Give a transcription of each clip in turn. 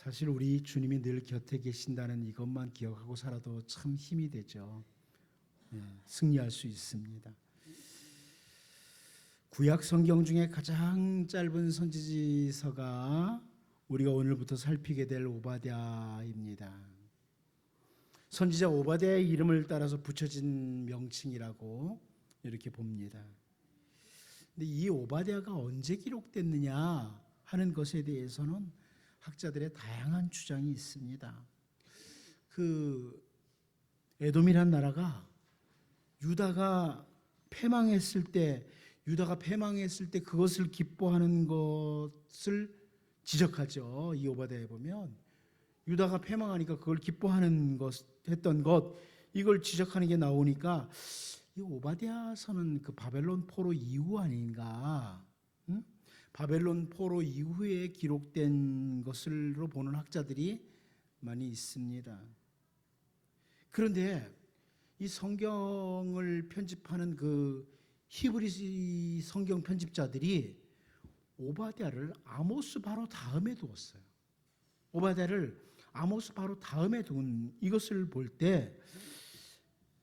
사실 우리 주님이 늘 곁에 계신다는 이것만 기억하고 살아도 참 힘이 되죠. 승리할 수 있습니다. 구약 성경 중에 가장 짧은 선지서가 우리가 오늘부터 살피게 될 오바댜입니다. 선지자 오바댜의 이름을 따라서 붙여진 명칭이라고 이렇게 봅니다. 근데 이 오바댜가 언제 기록됐느냐 하는 것에 대해서는 학자들의 다양한 주장이 있습니다. 에돔이란 나라가 유다가 패망했을 때 그것을 기뻐하는 것을 지적하죠. 이 오바댜에 보면 유다가 패망하니까 그걸 기뻐하는 했던 것 이걸 지적하는 게 나오니까 이 오바댜서는 그 바벨론 포로 이후 아닌가? 바벨론 포로 이후에 기록된 것으로 보는 학자들이 많이 있습니다. 그런데 이 성경을 편집하는 그 히브리 성경 편집자들이 오바댜를 아모스 바로 다음에 두었어요. 오바댜를 아모스 바로 다음에 둔 이것을 볼 때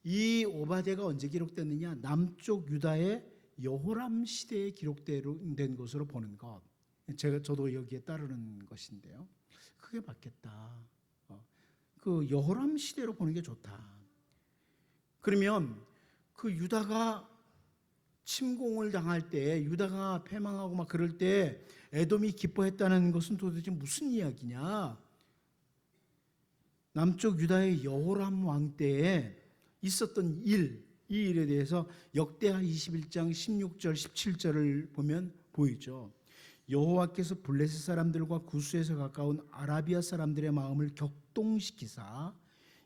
이 오바댜가 언제 기록됐느냐? 남쪽 유다의 여호람 시대에 기록된 것으로 보는 것. 저도 여기에 따르는 것인데요. 그게 맞겠다. 그 여호람 시대로 보는 게 좋다. 그러면 그 유다가 침공을 당할 때, 유다가 패망하고 막 그럴 때 에돔이 기뻐했다는 것은 도대체 무슨 이야기냐? 남쪽 유다의 여호람 왕 때에 있었던 이 일에 대해서 역대하 21장 16절 17절을 보면 보이죠. 여호와께서 블레셋 사람들과 구스에서 가까운 아라비아 사람들의 마음을 격동시키사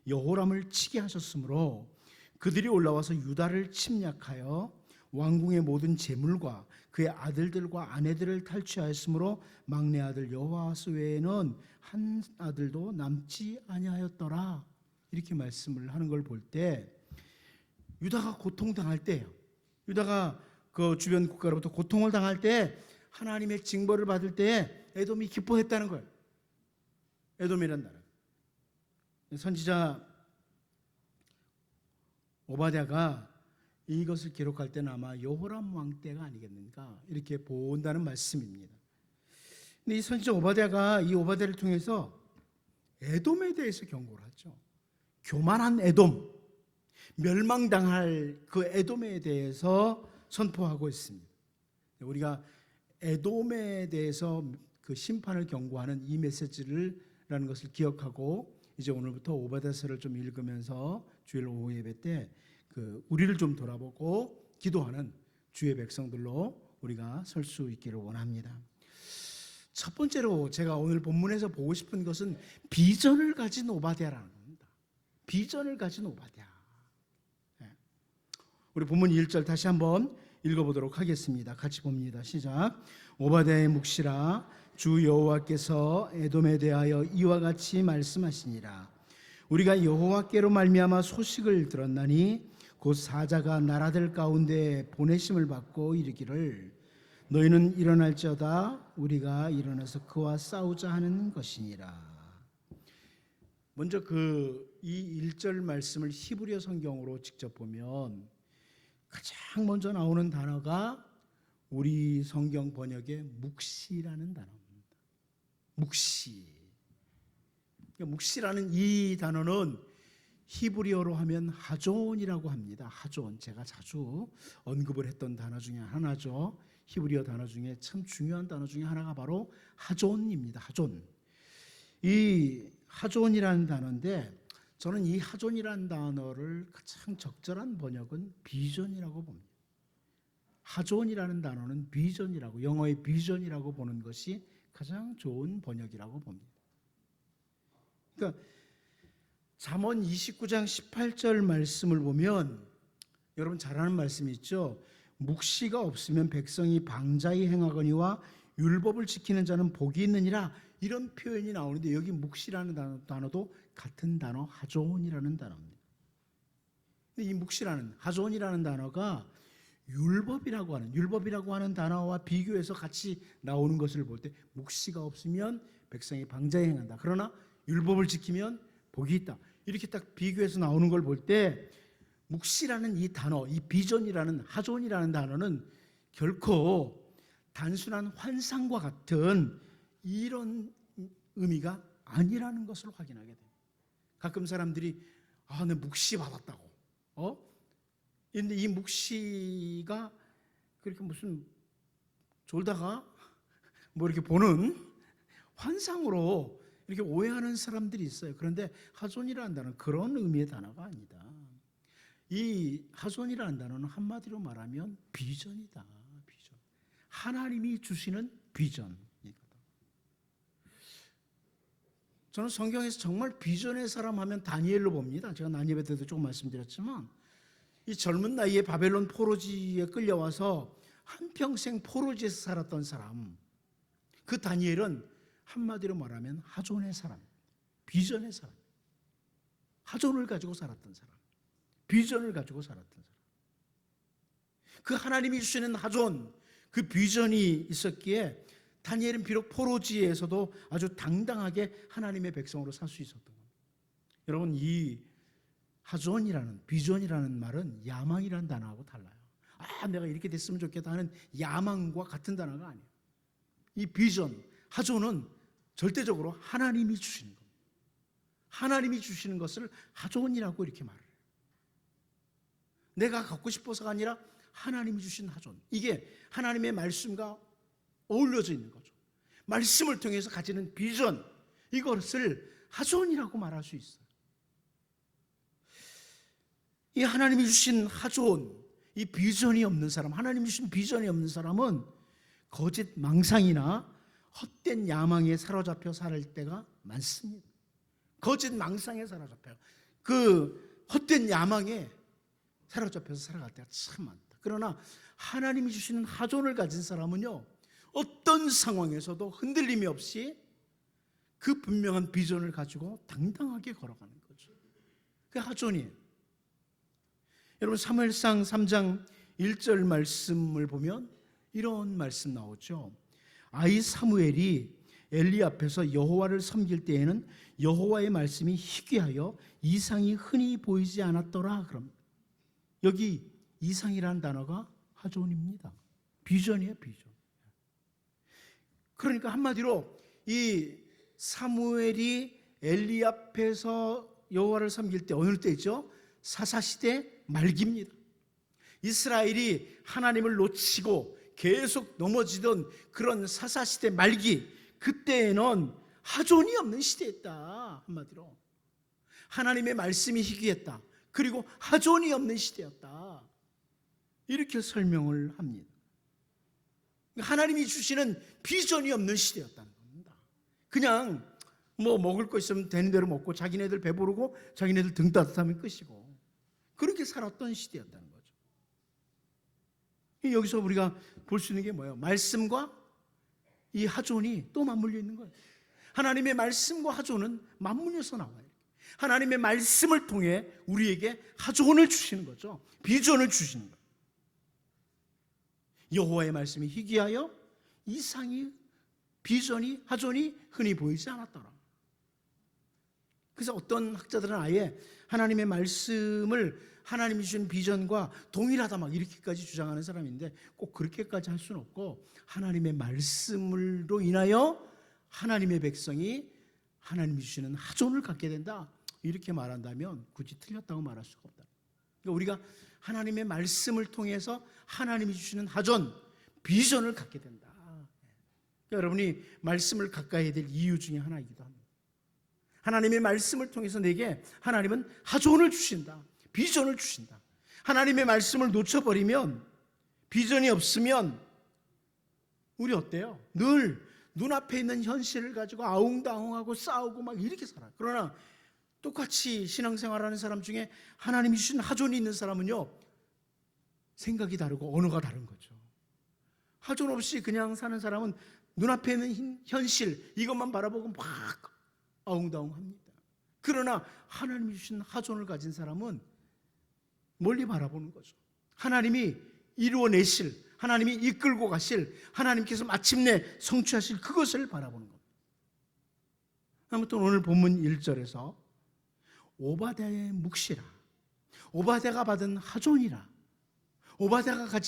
여호람을 치게 하셨으므로 그들이 올라와서 유다를 침략하여 왕궁의 모든 재물과 그의 아들들과 아내들을 탈취하였으므로 막내 아들 여호아스 외에는 한 아들도 남지 아니하였더라. 이렇게 말씀을 하는 걸 볼 때 유다가 고통당할 때예요. 유다가 그 주변 국가로부터 고통을 당할 때 하나님의 징벌을 받을 때 에돔이 기뻐했다는 거예요. 에돔이란 나라. 선지자 오바댜가 이것을 기록할 때는 아마 여호람 왕 때가 아니겠는가 이렇게 본다는 말씀입니다. 근데 이 선지자 오바댜가 이 오바댜를 통해서 에돔에 대해서 경고를 하죠. 교만한 에돔, 멸망당할 그 에돔에 대해서 선포하고 있습니다. 우리가 에돔에 대해서 그 심판을 경고하는 이 메시지라는 것을 기억하고 이제 오늘부터 오바댜서를 좀 읽으면서 주일 오후 예배 때 우리를 좀 돌아보고 기도하는 주의 백성들로 우리가 설 수 있기를 원합니다. 첫 번째로 제가 오늘 본문에서 보고 싶은 것은 비전을 가진 오바댜라는 겁니다. 비전을 가진 오바댜. 우리 본문 1절 다시 한번 읽어보도록 하겠습니다. 같이 봅니다. 시작. 오바댜의 묵시라 주 여호와께서 에돔에 대하여 이와 같이 말씀하시니라. 우리가 여호와께로 말미암아 소식을 들었나니 곧 사자가 나라들 가운데 보내심을 받고 이르기를 너희는 일어날지어다 우리가 일어나서 그와 싸우자 하는 것이니라. 먼저 이 1절 말씀을 히브리어 성경으로 직접 보면 가장 먼저 나오는 단어가 우리 성경 번역의 묵시라는 단어입니다. 묵시. 묵시라는 이 단어는 히브리어로 하면 하존이라고 합니다. 하존. 제가 자주 언급을 했던 단어 중에 하나죠. 히브리어 단어 중에 참 중요한 단어 중에 하나가 바로 하존입니다. 하존. 이 하존이라는 단어인데 저는 이 하존이라는 단어를 가장 적절한 번역은 비전이라고 봅니다. 하존이라는 단어는 비전이라고, 영어의 비전이라고 보는 것이 가장 좋은 번역이라고 봅니다. 그러니까 잠언 29장 18절 말씀을 보면 여러분 잘 아는 말씀이 있죠. 묵시가 없으면 백성이 방자히 행하거니와 율법을 지키는 자는 복이 있느니라 이런 표현이 나오는데 여기 묵시라는 단어도 같은 단어 하존이라는 단어입니다. 이 묵시라는 하존이라는 단어가 율법이라고 하는 단어와 비교해서 같이 나오는 것을 볼 때 묵시가 없으면 백성이 방자에 행한다. 그러나 율법을 지키면 복이 있다. 이렇게 딱 비교해서 나오는 걸 볼 때 묵시라는 이 단어, 이 비전이라는 하존이라는 단어는 결코 단순한 환상과 같은 이런 의미가 아니라는 것을 확인하게 됩니다. 가끔 사람들이 내 묵시 받았다고. 근데 이 묵시가 그렇게 무슨 졸다가 뭐 이렇게 보는 환상으로 이렇게 오해하는 사람들이 있어요. 그런데 하존이라는 단어는 그런 의미의 단어가 아니다. 이 하존이라는 단어는 한마디로 말하면 비전이다. 비전. 하나님이 주시는 비전이거든. 저는 성경에서 정말 비전의 사람 하면 다니엘로 봅니다. 제가 난예배 때도 조금 말씀드렸지만 이 젊은 나이에 바벨론 포로지에 끌려와서 한평생 포로지에서 살았던 사람, 그 다니엘은 한마디로 말하면 하존의 사람, 비전의 사람, 하존을 가지고 살았던 사람, 비전을 가지고 살았던 사람. 그 하나님이 주시는 하존, 그 비전이 있었기에 다니엘은 비록 포로지에서도 아주 당당하게 하나님의 백성으로 살 수 있었던 겁니다. 여러분, 이 하존이라는, 비전이라는 말은 야망이라는 단어하고 달라요. 내가 이렇게 됐으면 좋겠다 하는 야망과 같은 단어가 아니에요. 이 비전, 하존은 절대적으로 하나님이 주시는 겁니다. 하나님이 주시는 것을 하존이라고 이렇게 말해요. 내가 갖고 싶어서가 아니라 하나님이 주신 하존. 이게 하나님의 말씀과 어울려져 있는 거죠. 말씀을 통해서 가지는 비전, 이것을 하존이라고 말할 수 있어요. 이 하나님이 주신 하존, 이 비전이 없는 사람, 하나님이 주신 비전이 없는 사람은 거짓 망상이나 헛된 야망에 사로잡혀 살 때가 많습니다. 거짓 망상에 사로잡혀요. 그 헛된 야망에 사로잡혀서 살아갈 때가 참 많다. 그러나 하나님이 주시는 하존을 가진 사람은요, 어떤 상황에서도 흔들림이 없이 그 분명한 비전을 가지고 당당하게 걸어가는 거죠. 그게 하존이에요. 여러분, 사무엘상 3장 1절 말씀을 보면 이런 말씀 나오죠. 아이 사무엘이 엘리 앞에서 여호와를 섬길 때에는 여호와의 말씀이 희귀하여 이상이 흔히 보이지 않았더라. 그럼 여기 이상이라는 단어가 하존입니다. 비전이에요, 비전. 그러니까 한마디로 이 사무엘이 엘리 앞에서 여호와를 섬길 때 어느 때죠? 사사시대 말기입니다. 이스라엘이 하나님을 놓치고 계속 넘어지던 그런 사사시대 말기, 그때에는 하존이 없는 시대였다. 한마디로 하나님의 말씀이 희귀했다. 그리고 하존이 없는 시대였다. 이렇게 설명을 합니다. 하나님이 주시는 비전이 없는 시대였다는 겁니다. 그냥 뭐 먹을 거 있으면 되는 대로 먹고 자기네들 배부르고 자기네들 등 따뜻하면 끝이고 그렇게 살았던 시대였다는 거죠. 여기서 우리가 볼 수 있는 게 뭐예요? 말씀과 이 하존이 또 맞물려 있는 거예요. 하나님의 말씀과 하존은 맞물려서 나와요. 하나님의 말씀을 통해 우리에게 하존을 주시는 거죠. 비전을 주시는 거예요. 여호와의 말씀이 희귀하여 이상이, 비전이, 하존이 흔히 보이지 않았더라. 그래서 어떤 학자들은 아예 하나님의 말씀을 하나님이 주신 비전과 동일하다 막 이렇게까지 주장하는 사람인데 꼭 그렇게까지 할 수는 없고, 하나님의 말씀으로 인하여 하나님의 백성이 하나님이 주시는 하존을 갖게 된다, 이렇게 말한다면 굳이 틀렸다고 말할 수가 없다. 그러니까 우리가 하나님의 말씀을 통해서 하나님이 주시는 하존, 비전을 갖게 된다. 그러니까 여러분이 말씀을 가까이 해야 될 이유 중에 하나이기도 합니다. 하나님의 말씀을 통해서 내게 하나님은 하존을 주신다, 비전을 주신다. 하나님의 말씀을 놓쳐버리면, 비전이 없으면 우리 어때요? 늘 눈앞에 있는 현실을 가지고 아웅다웅하고 싸우고 막 이렇게 살아요. 그러나 똑같이 신앙생활하는 사람 중에 하나님이 주신 하존이 있는 사람은요, 생각이 다르고 언어가 다른 거죠. 하존 없이 그냥 사는 사람은 눈앞에 있는 현실 이것만 바라보고 막 아웅다웅합니다. 그러나 하나님이 주신 하존을 가진 사람은 멀리 바라보는 거죠. 하나님이 이루어내실, 하나님이 이끌고 가실, 하나님께서 마침내 성취하실 그것을 바라보는 겁니다. 아무튼 오늘 본문 1절에서 오바댜의 묵시라, 오바댜가 받은 하존이라, 오바댜가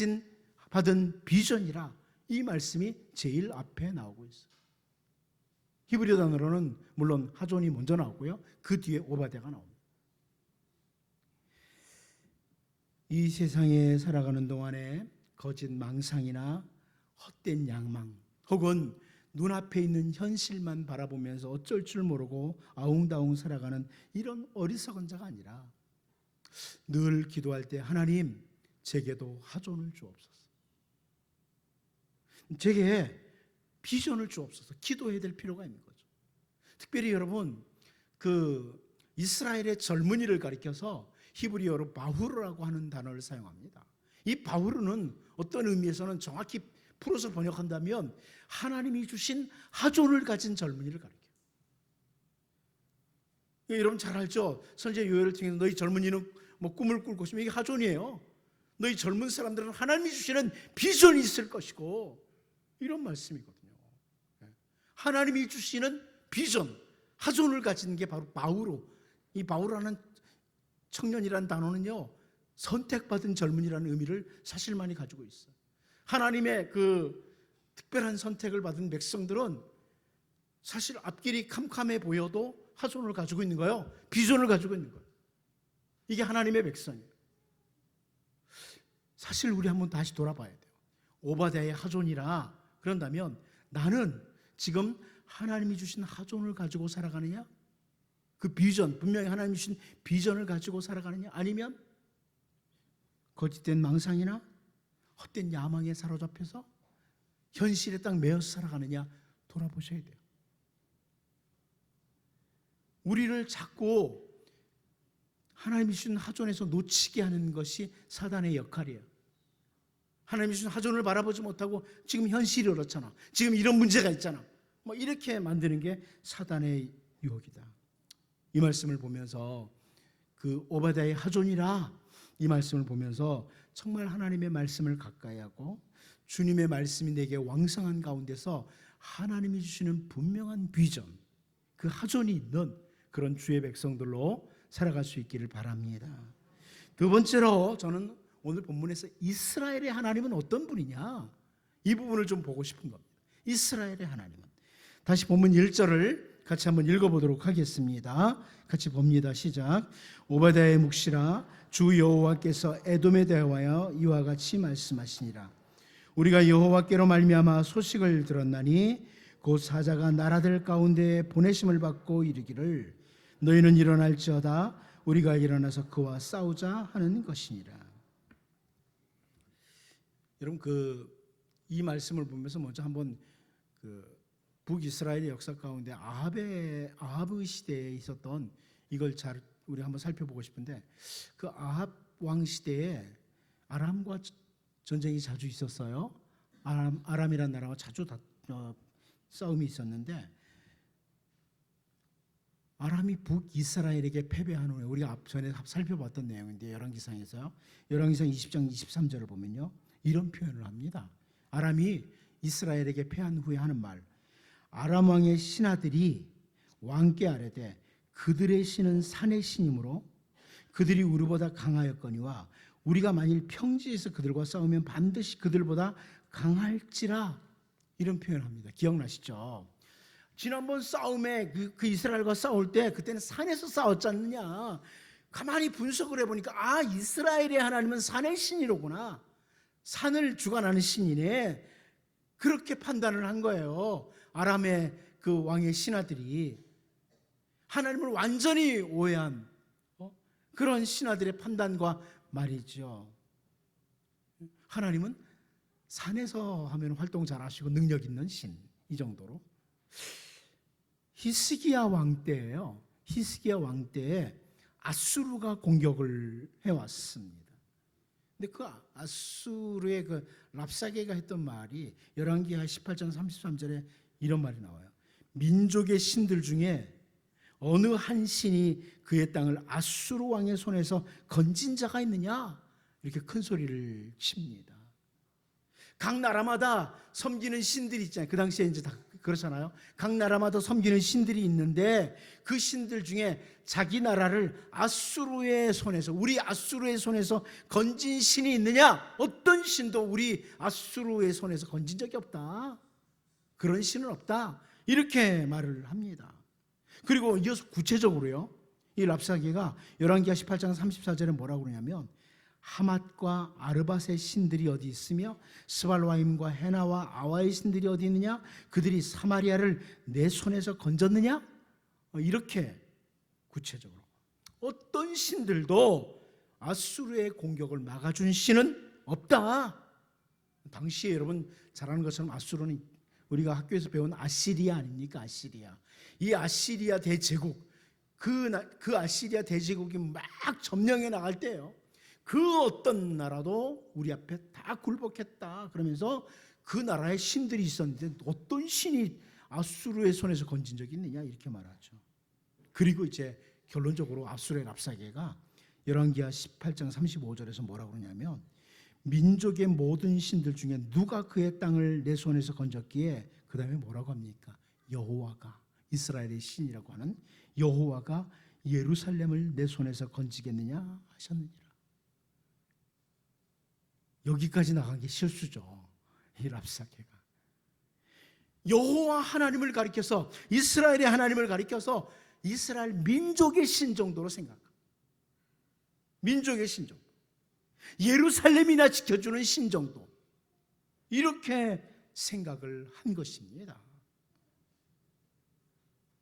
받은 비전이라, 이 말씀이 제일 앞에 나오고 있어요. 히브리어 단어로는 물론 하존이 먼저 나오고요, 그 뒤에 오바댜가 나옵니다. 이 세상에 살아가는 동안에 거짓 망상이나 헛된 양망, 혹은 눈앞에 있는 현실만 바라보면서 어쩔 줄 모르고 아웅다웅 살아가는 이런 어리석은 자가 아니라 늘 기도할 때 하나님, 제게도 하존을 주옵소서, 제게 비전을 주옵소서, 기도해야 될 필요가 있는 거죠. 특별히 여러분, 그 이스라엘의 젊은이를 가리켜서 히브리어로 바후르라고 하는 단어를 사용합니다. 이 바후르는 어떤 의미에서는 정확히 풀어서 번역한다면 하나님이 주신 하존을 가진 젊은이를 가리켜요. 여러분 잘 알죠? 선지자 요엘을 통해서 너희 젊은이는 뭐 꿈을 꿀 것이며, 이게 하존이에요. 너희 젊은 사람들은 하나님이 주시는 비전이 있을 것이고, 이런 말씀이거든요. 하나님이 주시는 비전, 하존을 가진 게 바로 바후르. 이 바후르라는 청년이라는 단어는요, 선택받은 젊은이라는 의미를 사실 많이 가지고 있어요. 하나님의 그 특별한 선택을 받은 백성들은 사실 앞길이 캄캄해 보여도 하존을 가지고 있는 거예요. 비전을 가지고 있는 거예요. 이게 하나님의 백성이에요. 사실 우리 한번 다시 돌아봐야 돼요. 오바댜의 하존이라 그런다면 나는 지금 하나님이 주신 하존을 가지고 살아가느냐? 그 비전, 분명히 하나님이 주신 비전을 가지고 살아가느냐? 아니면 거짓된 망상이나 헛된 야망에 사로잡혀서 현실에 딱 매여서 살아가느냐? 돌아보셔야 돼요. 우리를 자꾸 하나님이 주신 하존에서 놓치게 하는 것이 사단의 역할이에요. 하나님이 주신 하존을 바라보지 못하고 지금 현실이 그렇잖아, 지금 이런 문제가 있잖아, 뭐 이렇게 만드는 게 사단의 유혹이다. 이 말씀을 보면서, 그 오바댜의 하존이라 이 말씀을 보면서 정말 하나님의 말씀을 가까이 하고 주님의 말씀이 내게 왕성한 가운데서 하나님이 주시는 분명한 비전, 그 하존이 있는 그런 주의 백성들로 살아갈 수 있기를 바랍니다. 두 번째로 저는 오늘 본문에서 이스라엘의 하나님은 어떤 분이냐, 이 부분을 좀 보고 싶은 겁니다. 이스라엘의 하나님은, 다시 본문 1절을 같이 한번 읽어보도록 하겠습니다. 같이 봅니다. 시작. 오바댜의 묵시라, 주 여호와께서 에돔에 대하여 이와 같이 말씀하시니라. 우리가 여호와께로 말미암아 소식을 들었나니 곧 사자가 나라들 가운데 보내심을 받고 이르기를 너희는 일어날지어다 우리가 일어나서 그와 싸우자 하는 것이니라. 여러분, 이 말씀을 보면서 먼저 한번 북이스라엘의 역사 가운데 아합의 시대에 있었던 이걸 잘 우리 한번 살펴보고 싶은데, 그 아합 왕 시대에 아람과 전쟁이 자주 있었어요. 아람이라는 나라와 자주 싸움이 있었는데, 아람이 북이스라엘에게 패배한 후에, 우리가 앞전에 살펴봤던 내용인데 열왕기상에서요, 열왕기상 20장 23절을 보면요, 이런 표현을 합니다. 아람이 이스라엘에게 패한 후에 하는 말, 아람 왕의 신하들이 왕께 아뢰되 그들의 신은 산의 신이므로 그들이 우리보다 강하였거니와 우리가 만일 평지에서 그들과 싸우면 반드시 그들보다 강할지라, 이런 표현을 합니다. 기억나시죠? 지난번 싸움에 그 이스라엘과 싸울 때 그때는 산에서 싸웠지 않느냐. 가만히 분석을 해보니까 이스라엘의 하나님은 산의 신이로구나, 산을 주관하는 신이네, 그렇게 판단을 한 거예요. 아람의 그 왕의 신하들이 하나님을 완전히 오해한 그런 신하들의 판단과 말이죠. 하나님은 산에서 하면 활동 잘하시고 능력 있는 신, 이 정도로. 히스기야 왕 때예요. 히스기야 왕 때에 아수르가 공격을 해왔습니다. 근데 그 아수르의 그 랍사게가 했던 말이 열왕기하 18장 33절에 이런 말이 나와요. 민족의 신들 중에 어느 한 신이 그의 땅을 아수르 왕의 손에서 건진 자가 있느냐, 이렇게 큰 소리를 칩니다. 각 나라마다 섬기는 신들이 있잖아요. 그 당시에 이제 다 그렇잖아요. 각 나라마다 섬기는 신들이 있는데 그 신들 중에 자기 나라를 아수르의 손에서, 우리 아수르의 손에서 건진 신이 있느냐? 어떤 신도 우리 아수르의 손에서 건진 적이 없다. 그런 신은 없다. 이렇게 말을 합니다. 그리고 이어서 구체적으로요, 이 랍사게가 열왕기하 18장 34절에 뭐라고 그러냐면, 하맛과 아르밧의 신들이 어디 있으며 스발와임과 헤나와 아와의 신들이 어디 있느냐? 그들이 사마리아를 내 손에서 건졌느냐? 이렇게 구체적으로 어떤 신들도 아수르의 공격을 막아준 신은 없다. 당시에 여러분 잘 아는 것처럼 아수르는 우리가 학교에서 배운 아시리아 아닙니까? 아시리아. 이 아시리아 대제국, 그 아시리아 대제국이 막 점령해 나갈 때예요. 그 어떤 나라도 우리 앞에 다 굴복했다. 그러면서 그 나라에 신들이 있었는데 어떤 신이 아수르의 손에서 건진 적이 있느냐? 이렇게 말하죠. 그리고 이제 결론적으로 아수르의 랍사게가 열왕기하 18장 35절에서 뭐라고 그러냐면, 민족의 모든 신들 중에 누가 그의 땅을 내 손에서 건졌기에, 그 다음에 뭐라고 합니까? 여호와가, 이스라엘의 신이라고 하는 여호와가 예루살렘을 내 손에서 건지겠느냐 하셨느니라. 여기까지 나간 게 실수죠. 이 랍사게가 여호와 하나님을 가리켜서, 이스라엘의 하나님을 가리켜서 이스라엘 민족의 신 정도로 생각합니다. 민족의 신 정도, 예루살렘이나 지켜주는 신 정도, 이렇게 생각을 한 것입니다.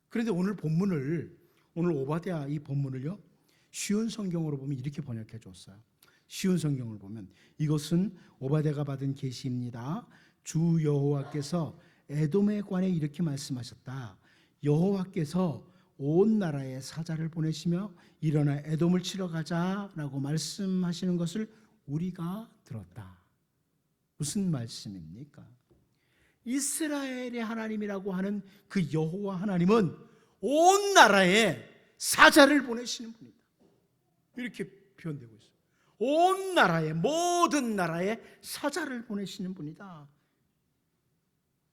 그런데 오늘 본문을, 오늘 오바댜 이 본문을요, 쉬운 성경으로 보면 이렇게 번역해 줬어요. 쉬운 성경을 보면, 이것은 오바댜가 받은 계시입니다. 주 여호와께서 에돔에 관해 이렇게 말씀하셨다. 여호와께서 온 나라에 사자를 보내시며 일어나 에돔을 치러 가자라고 말씀하시는 것을 우리가 들었다. 무슨 말씀입니까? 이스라엘의 하나님이라고 하는 그 여호와 하나님은 온 나라에 사자를 보내시는 분이다. 이렇게 표현되고 있어요. 온 나라에, 모든 나라에 사자를 보내시는 분이다.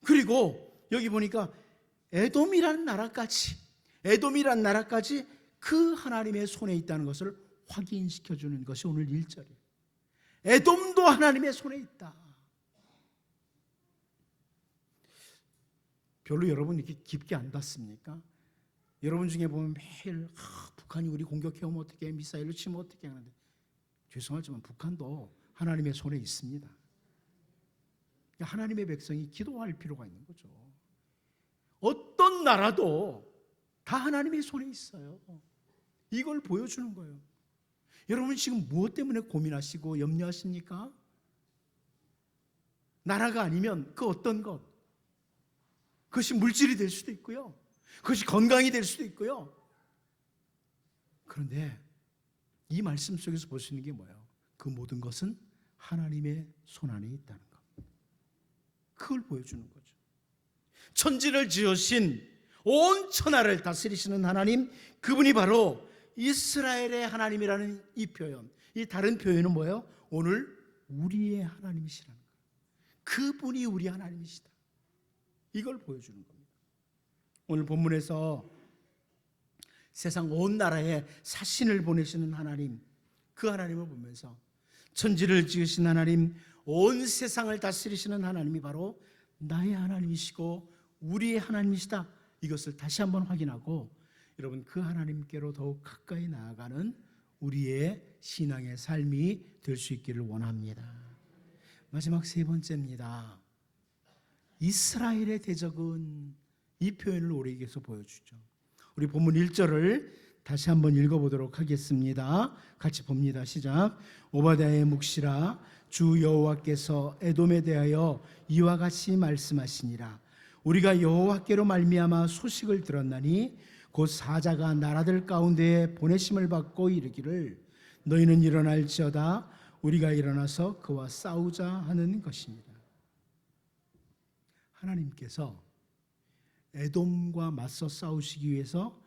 그리고 여기 보니까 에돔이라는 나라까지 그 하나님의 손에 있다는 것을 확인시켜주는 것이 오늘 1절이에요. 에돔도 하나님의 손에 있다. 별로 여러분 이렇게 깊게 안 봤습니까? 여러분 중에 보면 매일 북한이 우리 공격해오면 어떻게 해, 미사일로 치면 어떻게 하는데, 죄송하지만 북한도 하나님의 손에 있습니다. 하나님의 백성이 기도할 필요가 있는 거죠. 어떤 나라도 다 하나님의 손에 있어요. 이걸 보여주는 거예요. 여러분 지금 무엇 때문에 고민하시고 염려하십니까? 나라가 아니면 그 어떤 것, 그것이 물질이 될 수도 있고요, 그것이 건강이 될 수도 있고요. 그런데 이 말씀 속에서 볼 수 있는 게 뭐예요? 그 모든 것은 하나님의 손 안에 있다는 것, 그걸 보여주는 거죠. 천지를 지으신, 온 천하를 다스리시는 하나님, 그분이 바로 이스라엘의 하나님이라는 이 표현. 이 다른 표현은 뭐예요? 오늘 우리의 하나님이시라는 거예요. 그분이 우리 하나님이시다, 이걸 보여주는 겁니다. 오늘 본문에서 세상 온 나라에 사신을 보내시는 하나님, 그 하나님을 보면서 천지를 지으신 하나님, 온 세상을 다스리시는 하나님이 바로 나의 하나님이시고 우리의 하나님이시다, 이것을 다시 한번 확인하고 여러분 그 하나님께로 더욱 가까이 나아가는 우리의 신앙의 삶이 될 수 있기를 원합니다. 마지막 세 번째입니다. 이스라엘의 대적은, 이 표현을 우리에게서 보여주죠. 우리 본문 1절을 다시 한번 읽어보도록 하겠습니다. 같이 봅니다. 시작. 오바댜의 묵시라, 주 여호와께서 에돔에 대하여 이와 같이 말씀하시니라. 우리가 여호와께로 말미암아 소식을 들었나니 곧 사자가 나라들 가운데에 보내심을 받고 이르기를 너희는 일어날지어다 우리가 일어나서 그와 싸우자 하는 것입니다. 하나님께서 에돔과 맞서 싸우시기 위해서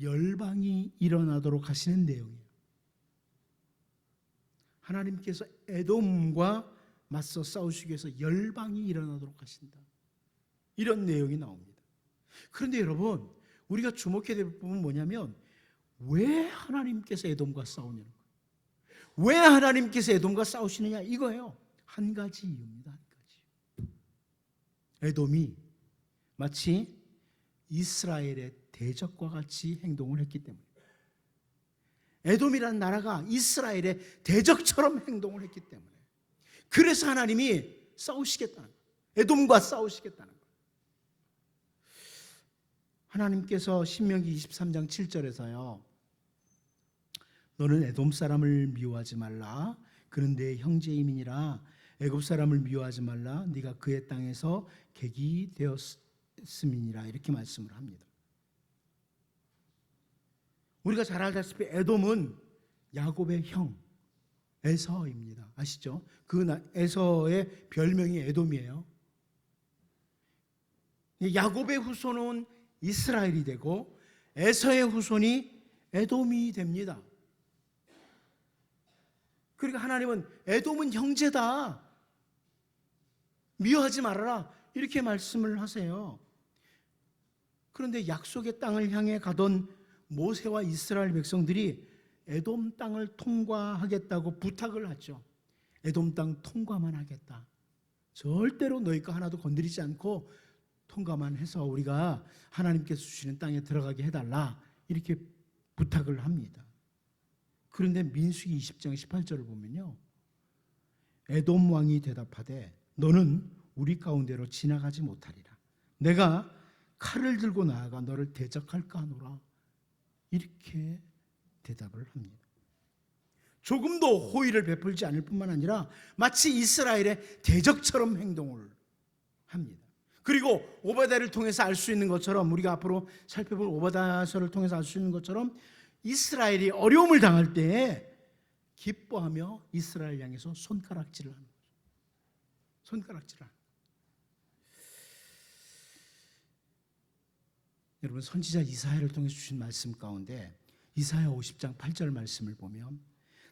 열방이 일어나도록 하시는 내용이에요. 하나님께서 에돔과 맞서 싸우시기 위해서 열방이 일어나도록 하신다. 이런 내용이 나옵니다. 그런데 여러분, 우리가 주목해야 될 부분은 뭐냐면 왜 하나님께서 에돔과 싸우냐는 거예요. 왜 하나님께서 에돔과 싸우시느냐 이거예요. 한 가지 이유입니다. 한 가지. 에돔이 마치 이스라엘의 대적과 같이 행동을 했기 때문에, 에돔이라는 나라가 이스라엘의 대적처럼 행동을 했기 때문에, 그래서 하나님이 싸우시겠다는 거예요. 에돔과 싸우시겠다는 거예요. 하나님께서 신명기 23장 7절에서요, 너는 에돔 사람을 미워하지 말라. 그는 내 형제임이니라. 애굽 사람을 미워하지 말라. 네가 그의 땅에서 객이 되었음이니라. 이렇게 말씀을 합니다. 우리가 잘 알다시피 에돔은 야곱의 형 에서입니다. 아시죠? 그 에서의 별명이 에돔이에요. 야곱의 후손은 이스라엘이 되고 에서의 후손이 에돔이 됩니다. 그러니까 하나님은 에돔은 형제다, 미워하지 말아라, 이렇게 말씀을 하세요. 그런데 약속의 땅을 향해 가던 모세와 이스라엘 백성들이 에돔 땅을 통과하겠다고 부탁을 하죠. 에돔 땅 통과만 하겠다. 절대로 너희 거 하나도 건드리지 않고 통과만 해서 우리가 하나님께서 주시는 땅에 들어가게 해달라, 이렇게 부탁을 합니다. 그런데 민수기 20장 18절을 보면요, 에돔 왕이 대답하되 너는 우리 가운데로 지나가지 못하리라. 내가 칼을 들고 나아가 너를 대적할까 하노라. 이렇게 대답을 합니다. 조금도 호의를 베풀지 않을 뿐만 아니라 마치 이스라엘의 대적처럼 행동을 합니다. 그리고 오바댜를 통해서 알 수 있는 것처럼, 우리가 앞으로 살펴볼 오바댜서를 통해서 알 수 있는 것처럼 이스라엘이 어려움을 당할 때 기뻐하며 이스라엘 향해서 손가락질을 하는 거죠. 손가락질을 하는 거죠. 여러분, 선지자 이사야를 통해서 주신 말씀 가운데 이사야 50장 8절 말씀을 보면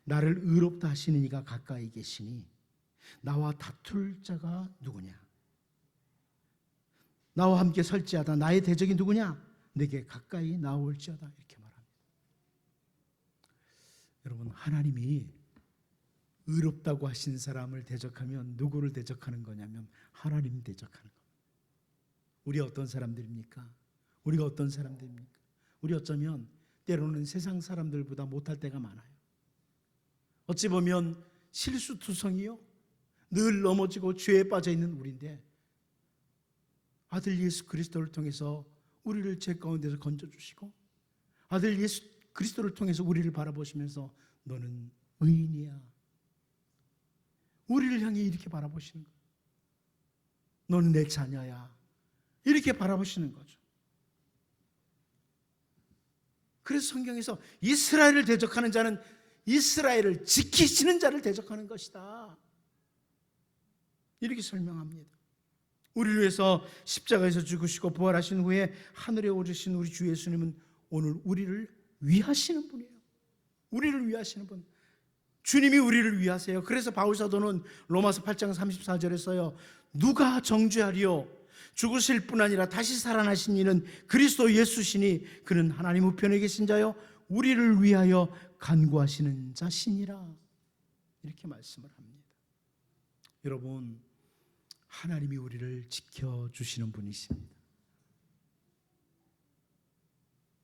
나를 의롭다 하시는 이가 가까이 계시니 나와 다툴 자가 누구냐? 나와 함께 설지하다 나의 대적이 누구냐? 내게 가까이 나올지어다. 이렇게 말합니다. 여러분, 하나님이 의롭다고 하신 사람을 대적하면 누구를 대적하는 거냐면 하나님 대적하는 겁니다. 우리 어떤 사람들입니까? 우리가 어떤 사람들입니까? 우리 어쩌면 때로는 세상 사람들보다 못할 때가 많아요. 어찌 보면 실수투성이요, 늘 넘어지고 죄에 빠져 있는 우리인데 아들 예수 그리스도를 통해서 우리를 죄 가운데서 건져주시고 아들 예수 그리스도를 통해서 우리를 바라보시면서 너는 의인이야, 우리를 향해 이렇게 바라보시는 거예요. 너는 내 자녀야, 이렇게 바라보시는 거죠. 그래서 성경에서 이스라엘을 대적하는 자는 이스라엘을 지키시는 자를 대적하는 것이다, 이렇게 설명합니다. 우리를 위해서 십자가에서 죽으시고 부활하신 후에 하늘에 오르신 우리 주 예수님은 오늘 우리를 위하시는 분이에요. 우리를 위하시는 분. 주님이 우리를 위하세요. 그래서 바울 사도는 로마서 8장 34절에서요, 누가 정죄하리요? 죽으실 뿐 아니라 다시 살아나신 이는 그리스도 예수시니 그는 하나님 우편에 계신 자요 우리를 위하여 간구하시는 자시니라. 이렇게 말씀을 합니다. 여러분, 하나님이 우리를 지켜주시는 분이십니다.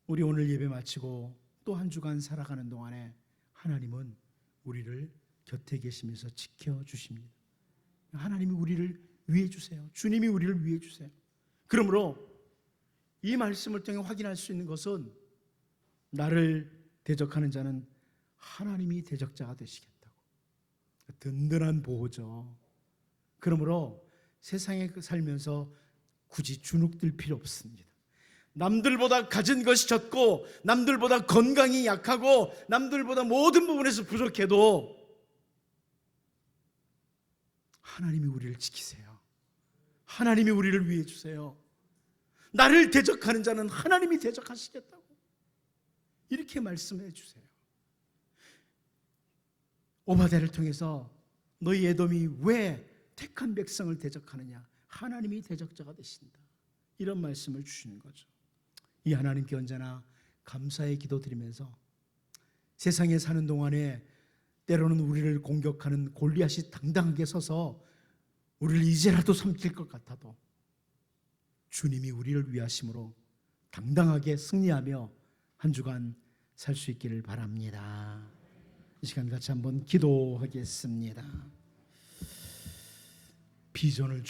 우리 오늘 예배 마치고 또 한 주간 살아가는 동안에 하나님은 우리를 곁에 계시면서 지켜주십니다. 하나님이 우리를 위해 주세요. 주님이 우리를 위해 주세요. 그러므로 이 말씀을 통해 확인할 수 있는 것은 나를 대적하는 자는 하나님이 대적자가 되시겠다고. 든든한 보호죠. 그러므로 세상에 살면서 굳이 주눅들 필요 없습니다. 남들보다 가진 것이 적고 남들보다 건강이 약하고 남들보다 모든 부분에서 부족해도 하나님이 우리를 지키세요. 하나님이 우리를 위해 주세요. 나를 대적하는 자는 하나님이 대적하시겠다고 이렇게 말씀해 주세요. 오바댜를 통해서 너희 에돔이 왜 택한 백성을 대적하느냐? 하나님이 대적자가 되신다. 이런 말씀을 주시는 거죠. 이 하나님께 언제나 감사의 기도 드리면서 세상에 사는 동안에 때로는 우리를 공격하는 골리앗이 당당하게 서서 우리를 이제라도 삼킬 것 같아도 주님이 우리를 위하심으로 당당하게 승리하며 한 주간 살 수 있기를 바랍니다. 이 시간 같이 한번 기도하겠습니다. 비전을